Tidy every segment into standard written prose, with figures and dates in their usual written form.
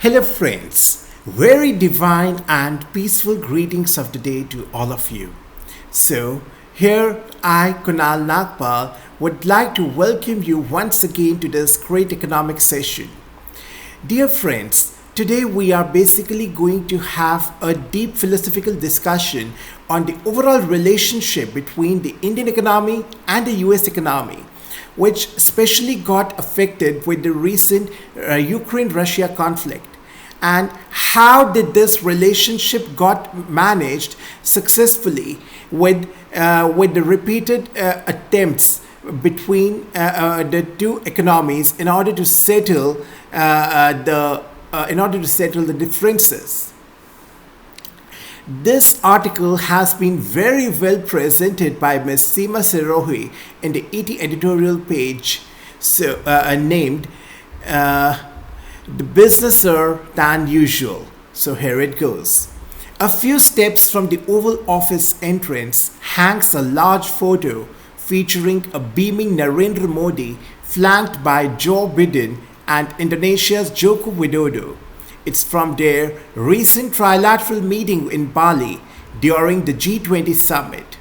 Hello, friends. Very divine and peaceful greetings of the day to all of you. So, here I, Kunal Nagpal, would like to welcome you once again to this great economic session. Dear friends, today we are basically going to have a deep philosophical discussion on the overall relationship between the Indian economy and the US economy, which especially got affected with the recent Ukraine Russia conflict. And how did this relationship got managed successfully with the repeated attempts between the two economies in order to settle the differences. This article has been very well presented by Ms. Seema Sirohi in the ET editorial page named The Businesser Than Usual. So here it goes. A few steps from the Oval Office entrance hangs a large photo featuring a beaming Narendra Modi flanked by Joe Biden and Indonesia's Joko Widodo. It's from their recent trilateral meeting in Bali during the G20 summit.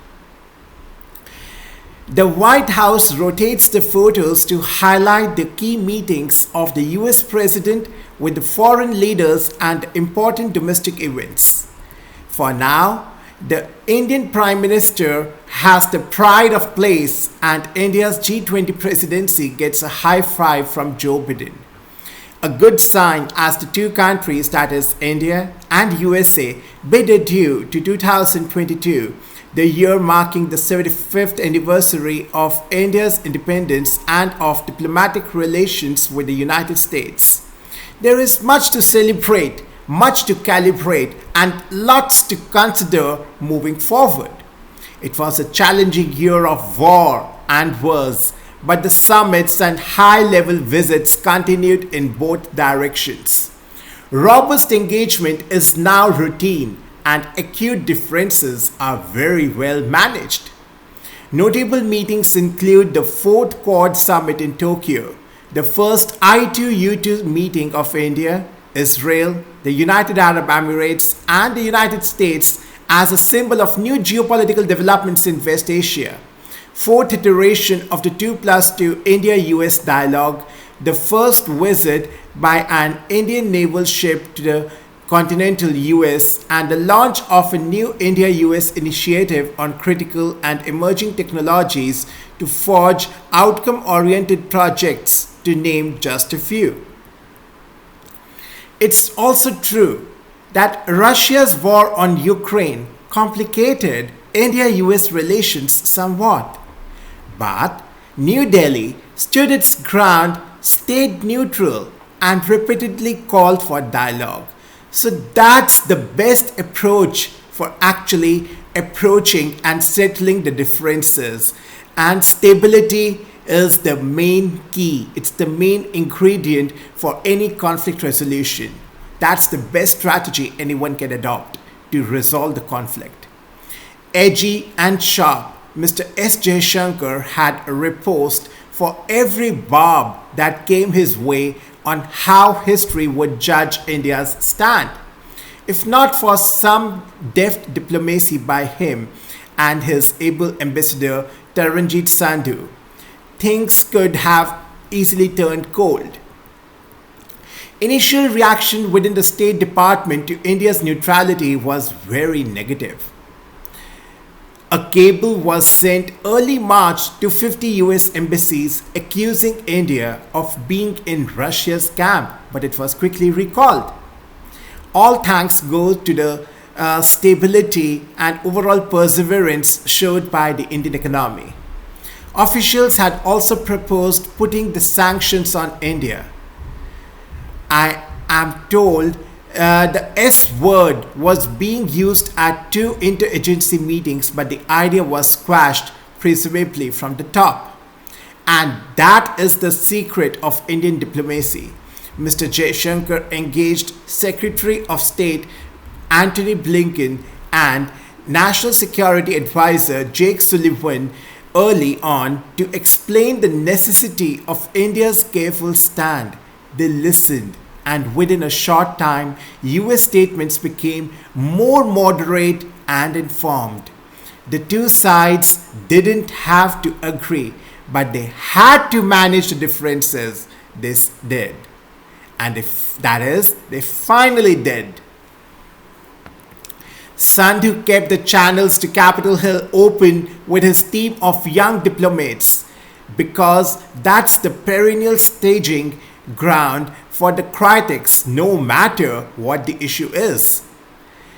The White House rotates the photos to highlight the key meetings of the US president with the foreign leaders and important domestic events. For now, the Indian Prime Minister has the pride of place and India's G20 presidency gets a high five from Joe Biden. A good sign as the two countries, that is India and USA, bid adieu to 2022, the year marking the 75th anniversary of India's independence and of diplomatic relations with the United States. There is much to celebrate, much to calibrate, and lots to consider moving forward. It was a challenging year of war and wars, but the summits and high-level visits continued in both directions. Robust engagement is now routine and acute differences are very well managed. Notable meetings include the 4th Quad Summit in Tokyo, the first I2U2 meeting of India, Israel, the United Arab Emirates, and the United States as a symbol of new geopolitical developments in West Asia. 4th iteration of the 2+2 India-US dialogue, the first visit by an Indian naval ship to the continental US, and the launch of a new India-US initiative on critical and emerging technologies to forge outcome-oriented projects, to name just a few. It's also true that Russia's war on Ukraine complicated India-US relations somewhat. But New Delhi stood its ground, stayed neutral, and repeatedly called for dialogue. So that's the best approach for actually approaching and settling the differences. And stability is the main key. It's the main ingredient for any conflict resolution. That's the best strategy anyone can adopt to resolve the conflict. Edgy and sharp, Mr. S. Jaishankar had a riposte for every barb that came his way on how history would judge India's stand. If not for some deft diplomacy by him and his able ambassador Taranjit Sandhu, things could have easily turned cold. Initial reaction within the State Department to India's neutrality was very negative. A cable was sent early March to 50 US embassies accusing India of being in Russia's camp, but it was quickly recalled. All thanks go to the stability and overall perseverance showed by the Indian economy. Officials had also proposed putting the sanctions on India. I am told the S word was being used at 2 interagency meetings, but the idea was squashed, presumably from the top. And that is the secret of Indian diplomacy. Mr. Jaishankar engaged Secretary of State Antony Blinken and National Security Advisor Jake Sullivan early on to explain the necessity of India's careful stand. They listened and within a short time, US statements became more moderate and informed. The two sides didn't have to agree, but they had to manage the differences. This did. And they finally did. Sandhu kept the channels to Capitol Hill open with his team of young diplomats because that's the perennial staging ground for the critics, no matter what the issue is.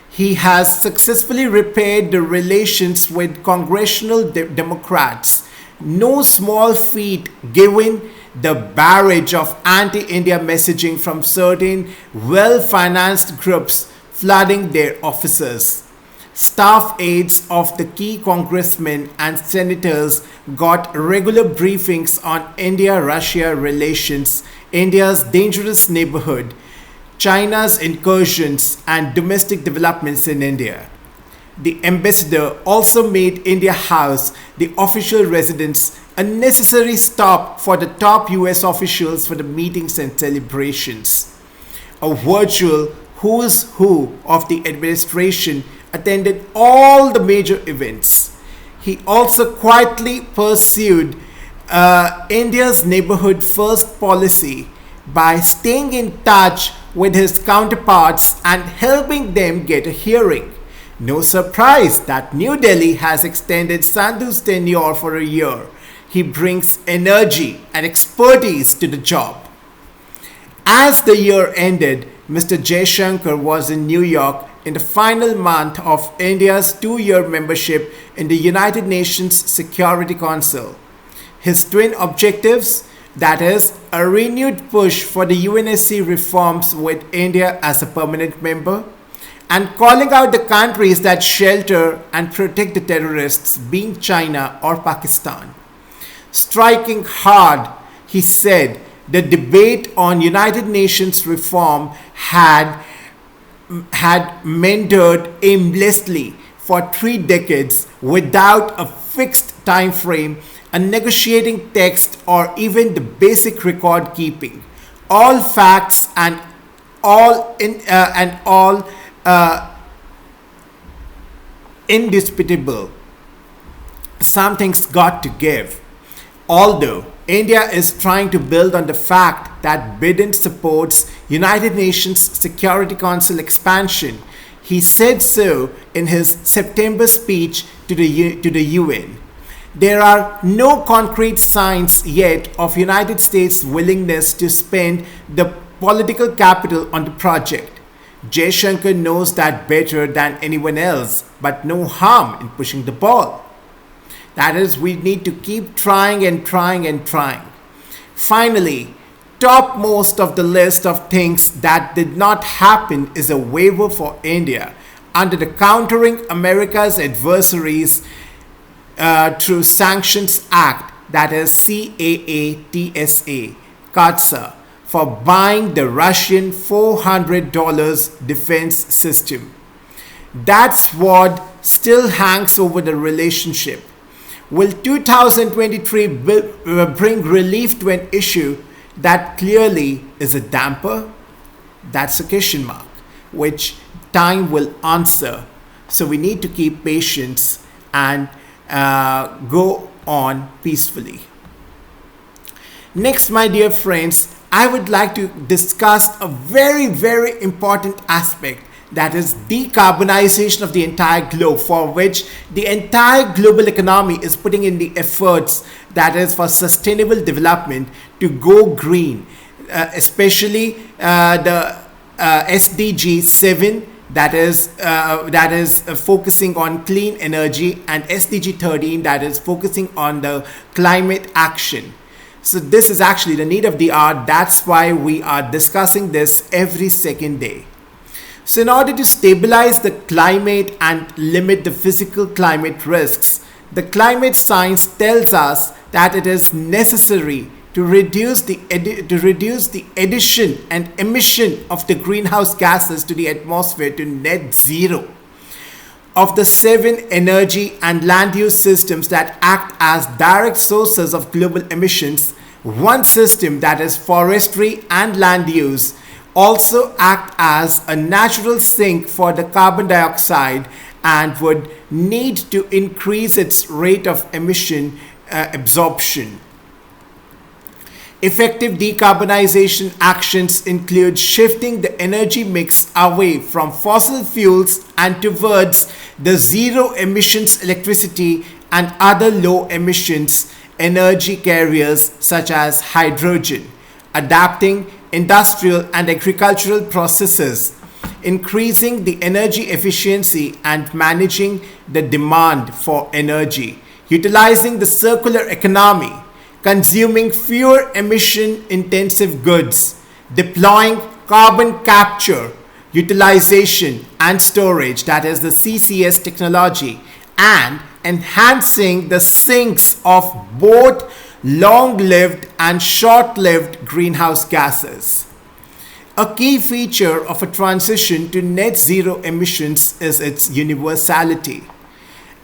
He has successfully repaired the relations with congressional Democrats. No small feat given the barrage of anti-India messaging from certain well-financed groups flooding their offices. Staff aides of the key congressmen and senators got regular briefings on India-Russia relations, India's dangerous neighborhood, China's incursions, and domestic developments in India. The ambassador also made India House, the official residence, a necessary stop for the top US officials for the meetings and celebrations. A virtual who's who of the administration attended all the major events. He also quietly pursued India's neighborhood first policy by staying in touch with his counterparts and helping them get a hearing. No surprise that New Delhi has extended Sandhu's tenure for a year. He brings energy and expertise to the job. As the year ended, Mr. Jaishankar was in New York in the final month of India's 2-year membership in the United Nations Security Council. His twin objectives, that is, a renewed push for the UNSC reforms with India as a permanent member, and calling out the countries that shelter and protect the terrorists, being China or Pakistan. Striking hard, he said, the debate on United Nations reform had meandered aimlessly for 3 decades without a fixed time frame, a negotiating text, or even the basic record keeping. All facts and all indisputable. Something's got to give. Although India is trying to build on the fact that Biden supports United Nations Security Council expansion, he said so in his September speech to the UN. There are no concrete signs yet of United States' willingness to spend the political capital on the project. Jaishankar knows that better than anyone else, but no harm in pushing the ball. That is, we need to keep trying and trying and trying. Finally, topmost of the list of things that did not happen is a waiver for India under the Countering America's Adversaries through Sanctions Act, that is CAATSA, for buying the Russian $400 defense system. That's what still hangs over the relationship. Will 2023 bring relief to an issue that clearly is a damper? That's a question mark, which time will answer. So we need to keep patience and go on peacefully. Next, my dear friends, I would like to discuss a very, very important aspect, that is decarbonization of the entire globe, for which the entire global economy is putting in the efforts, that is for sustainable development, to go green, especially the SDG 7, that is focusing on clean energy, and SDG 13, that is focusing on the climate action. So this is actually the need of the hour. That's why we are discussing this every second day. So in order to stabilize the climate and limit the physical climate risks, the climate science tells us that it is necessary to reduce the addition and emission of the greenhouse gases to the atmosphere to net zero. Of the 7 energy and land use systems that act as direct sources of global emissions, one system, that is forestry and land use, also act as a natural sink for the carbon dioxide and would need to increase its rate of emission absorption. Effective decarbonization actions include shifting the energy mix away from fossil fuels and towards the zero emissions electricity and other low emissions energy carriers such as hydrogen, adapting industrial and agricultural processes, increasing the energy efficiency and managing the demand for energy, utilizing the circular economy, consuming fewer emission-intensive goods, deploying carbon capture, utilization and storage, that is the CCS technology, and enhancing the sinks of both long-lived and short-lived greenhouse gases. A key feature of a transition to net zero emissions is its universality.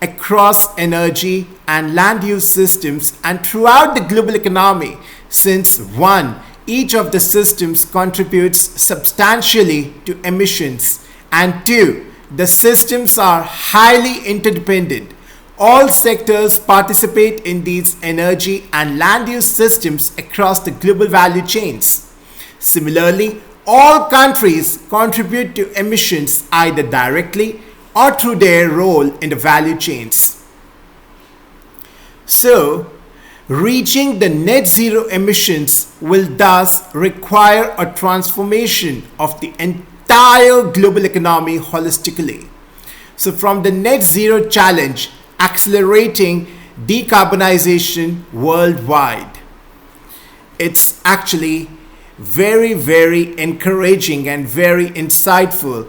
Across energy and land use systems and throughout the global economy, since 1. Each of the systems contributes substantially to emissions, and 2. The systems are highly interdependent. All sectors participate in these energy and land use systems across the global value chains. Similarly, all countries contribute to emissions either directly or through their role in the value chains. So, reaching the net zero emissions will thus require a transformation of the entire global economy holistically. So, from the net zero challenge, accelerating decarbonization worldwide. It's actually very, very encouraging and very insightful.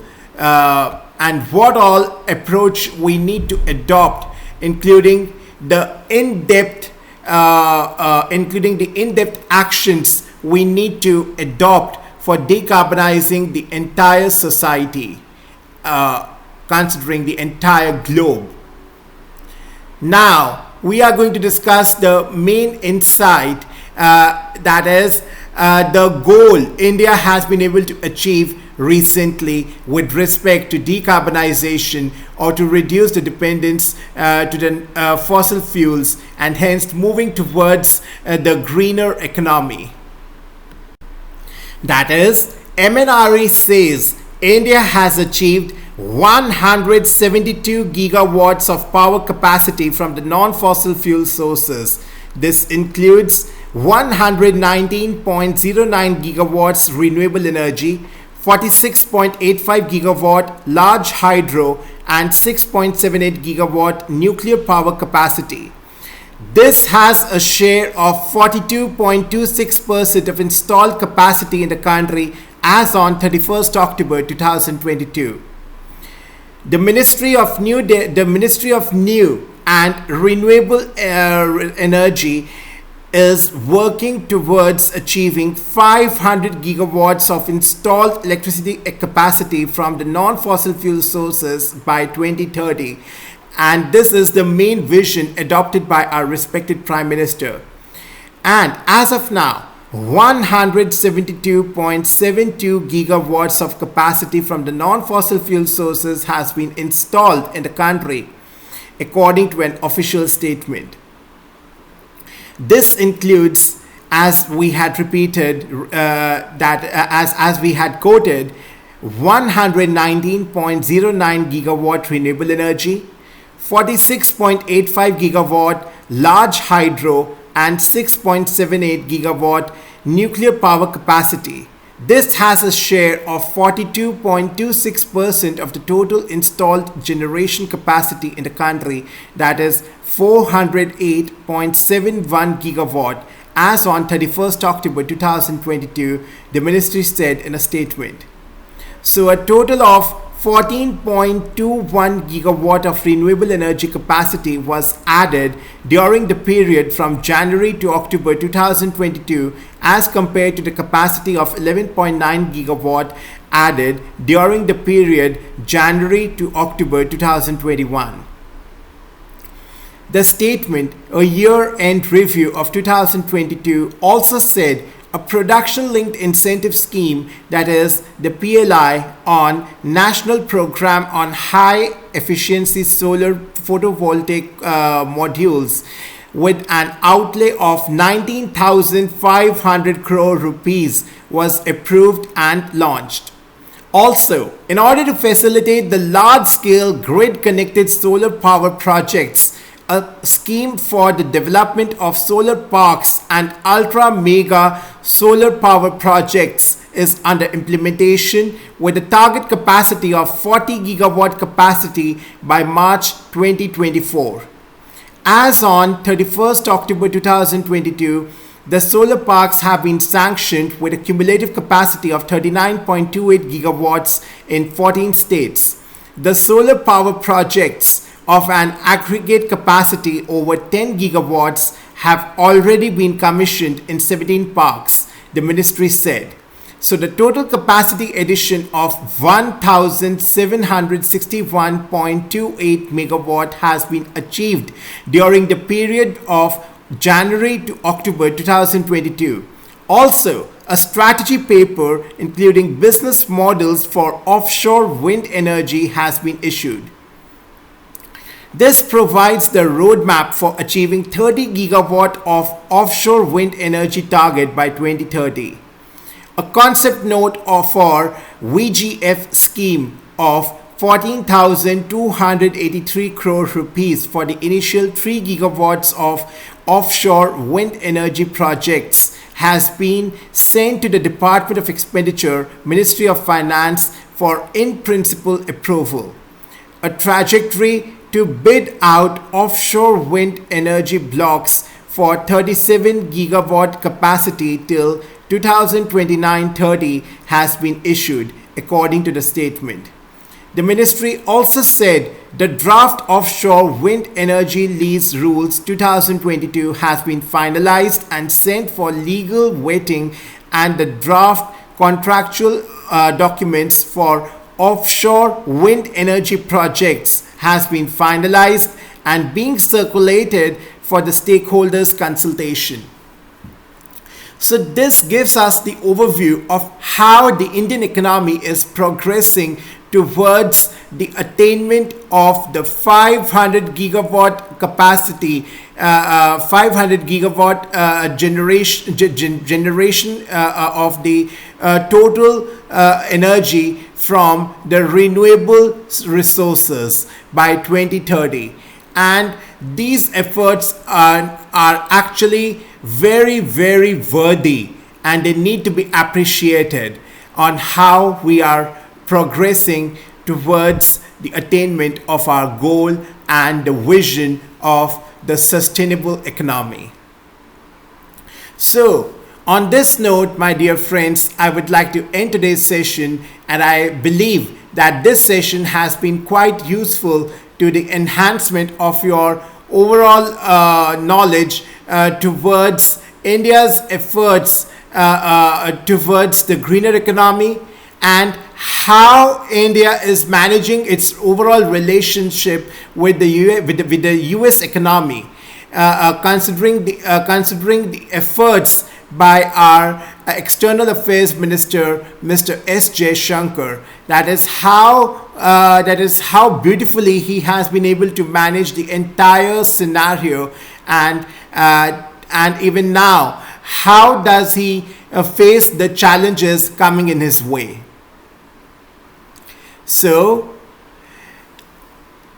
And what all approach we need to adopt, including the in-depth actions we need to adopt for decarbonizing the entire society, considering the entire globe. Now, we are going to discuss the main insight, that is the goal India has been able to achieve recently with respect to decarbonization, or to reduce the dependence to the fossil fuels, and hence moving towards the greener economy. That is, MNRE says India has achieved 172 gigawatts of power capacity from the non-fossil fuel sources. This includes 119.09 gigawatts renewable energy, 46.85 gigawatt large hydro, and 6.78 gigawatt nuclear power capacity. This has a share of 42.26% of installed capacity in the country as on 31st October 2022. The Ministry of New and Renewable Energy is working towards achieving 500 gigawatts of installed electricity capacity from the non-fossil fuel sources by 2030. And this is the main vision adopted by our respected Prime Minister. And as of now, 172.72 gigawatts of capacity from the non-fossil fuel sources has been installed in the country, according to an official statement. This includes, as we had repeated, as we had quoted, 119.09 gigawatt renewable energy, 46.85 gigawatt large hydro, and 6.78 gigawatt nuclear power capacity. This has a share of 42.26% of the total installed generation capacity in the country, that is 408.71 gigawatt as on 31st October 2022, the ministry said in a statement. So a total of 14.21 gigawatt of renewable energy capacity was added during the period from January to October 2022 as compared to the capacity of 11.9 gigawatt added during the period January to October 2021. The statement, a year-end review of 2022, also said a production-linked incentive scheme, that is the PLI, on National Program on High Efficiency Solar Photovoltaic Modules with an outlay of 19,500 crore rupees was approved and launched. Also, in order to facilitate the large-scale grid-connected solar power projects, a scheme for the development of solar parks and ultra-mega solar power projects is under implementation with a target capacity of 40 gigawatt capacity by March 2024. As on 31st October 2022, the solar parks have been sanctioned with a cumulative capacity of 39.28 gigawatts in 14 states. The solar power projects of an aggregate capacity over 10 gigawatts have already been commissioned in 17 parks, the ministry said. So the total capacity addition of 1,761.28 megawatt has been achieved during the period of January to October 2022. Also, a strategy paper including business models for offshore wind energy has been issued. This provides the roadmap for achieving 30 gigawatt of offshore wind energy target by 2030. A concept note for VGF scheme of 14,283 crore rupees for the initial 3 gigawatts of offshore wind energy projects has been sent to the Department of Expenditure, Ministry of Finance for in-principle approval. A trajectory to bid out offshore wind energy blocks for 37 gigawatt capacity till 2029-30 has been issued, according to the statement. The ministry also said the draft offshore wind energy lease rules 2022 has been finalized and sent for legal vetting, and the draft contractual documents for offshore wind energy projects has been finalized and being circulated for the stakeholders' consultation. So this gives us the overview of how the Indian economy is progressing towards the attainment of the 500 gigawatt capacity, 500 gigawatt generation of the total energy from the renewable resources by 2030. And these efforts are actually very, very worthy, and they need to be appreciated on how we are progressing towards the attainment of our goal and the vision of the sustainable economy. So, on this note, my dear friends, I would like to end today's session, and I believe that this session has been quite useful to the enhancement of your overall knowledge towards India's efforts towards the greener economy, and how India is managing its overall relationship with the US economy, considering the efforts by our External Affairs Minister, Mr. S. Jaishankar. That is how beautifully he has been able to manage the entire scenario, and even now, how does he face the challenges coming in his way. So,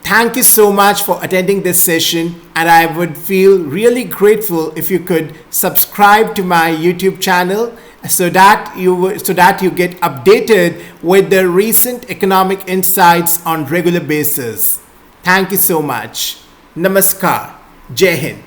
thank you so much for attending this session, and I would feel really grateful if you could subscribe to my YouTube channel so that you get updated with the recent economic insights on regular basis. Thank you so much. Namaskar. Jai Hind.